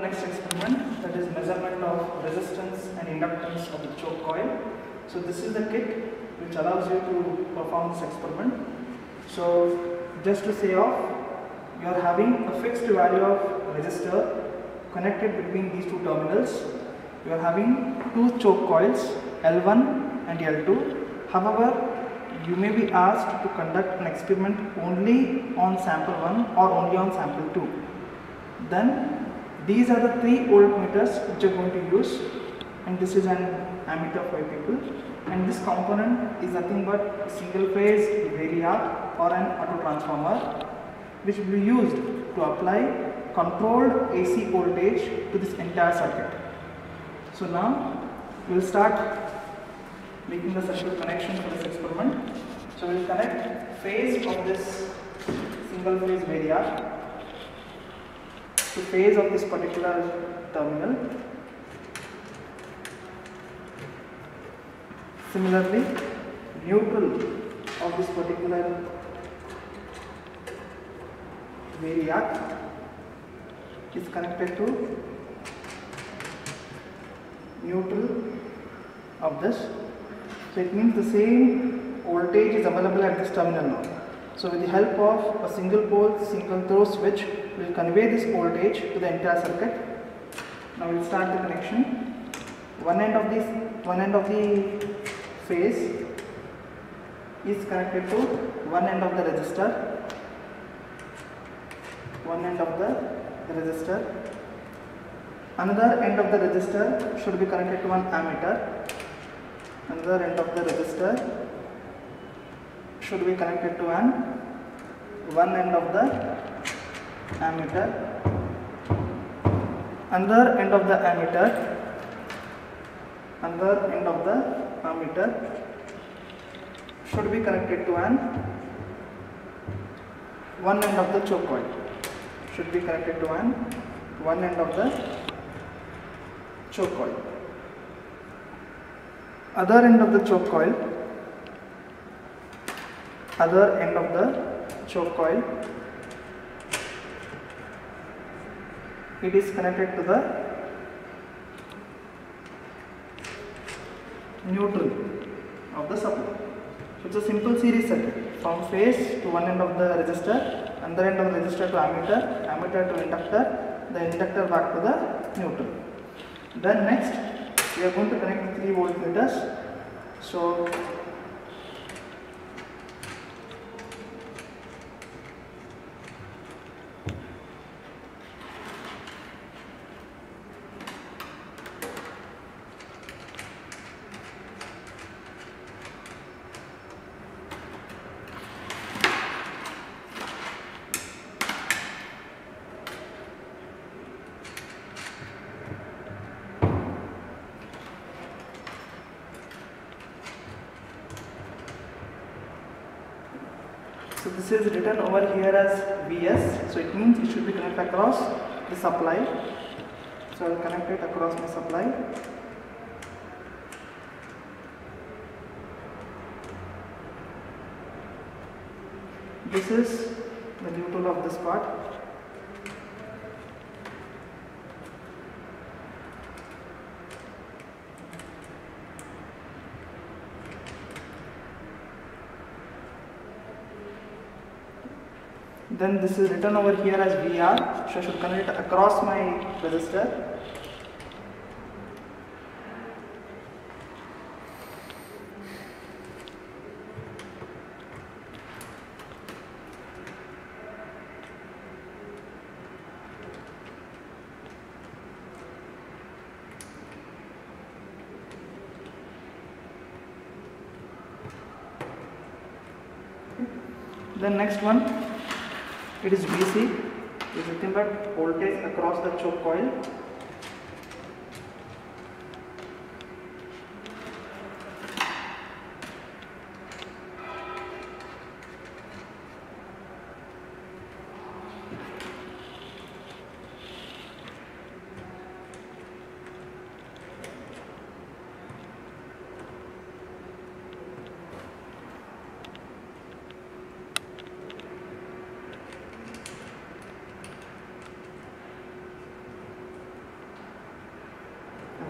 next experiment, that is measurement of resistance and inductance of the choke coil. So this is the kit which allows you to perform this experiment. So just to say off, you are having a fixed value of resistor connected between these two terminals. You are having two choke coils, L1 and L2. However, you may be asked to conduct an experiment only on sample 1 or only on sample 2. Then these are the 3 voltmeters which you are going to use, and this is an ammeter for people, and this component is nothing but a single phase variac or an auto transformer which will be used to apply controlled AC voltage to this entire circuit. So now we will start making the circuit connection for this experiment. So we will connect phase of this single phase variac to phase of this particular terminal. Similarly, neutral of this particular variac is connected to neutral of this. So it means the same voltage is available at this terminal now. So with the help of a single pole, single throw switch, we will convey this voltage to the entire circuit. Now we will start the connection. One end of the phase is connected to one end of the resistor. One end of the resistor. Another end of the resistor should be connected to one ammeter. Another end of the resistor should be connected to one end of the ammeter. Another end of the ammeter. Another end of the ammeter should be connected to one end of the choke coil. Should be connected to one end of the choke coil. Other end of the choke coil. Other end of the choke coil. It is connected to the neutral of the supply. So it's a simple series circuit from phase to one end of the resistor, another end of the resistor to ammeter, ammeter to inductor, the inductor back to the neutral. Then next we are going to connect 3 voltmeters. So this is written over here as Vs, so it means it should be connected across the supply. So I will connect it across my supply. This is the neutral of this part. Then this is written over here as VR, so I should connect it across my resistor. Then next one, it is VC, it is nothing but voltage across the choke coil.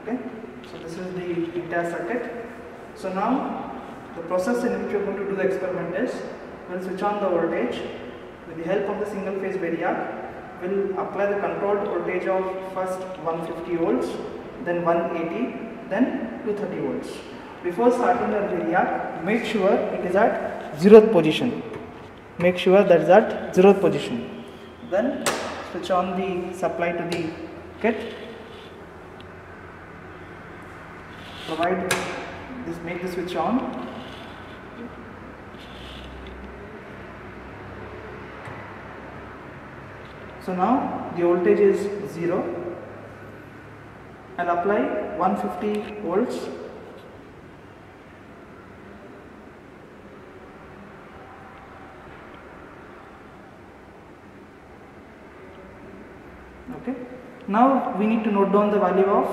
Okay, so this is the entire circuit. So now the process in which we are going to do the experiment is, we'll switch on the voltage with the help of the single phase variac. We'll apply the controlled voltage of first 150 volts, then 180, then 230 volts. Before starting the variac, make sure it is at 0th position. Make sure that is at 0th position. Then switch on the supply to the kit. Provide this, make the switch on. So now the voltage is 0. I'll apply 150 volts. Okay. Now we need to note down the value of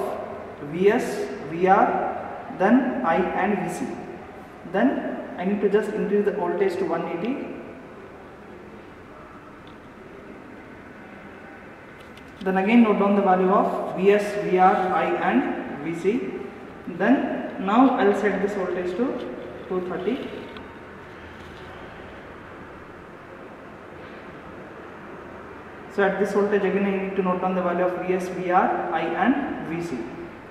Vs, Vr, then I and Vc. Then I need to just increase the voltage to 180. Then again note down the value of Vs, Vr, I and Vc. Then now I will set this voltage to 230. So at this voltage again I need to note down the value of Vs, Vr, I and Vc.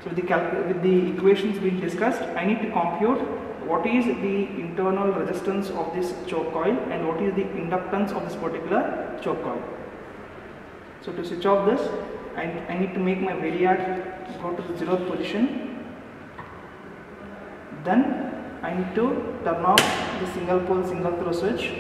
So with the equations being discussed, I need to compute what is the internal resistance of this choke coil and what is the inductance of this particular choke coil. So to switch off this, I need to make my variac go to the 0th position. Then I need to turn off the single pole single throw switch.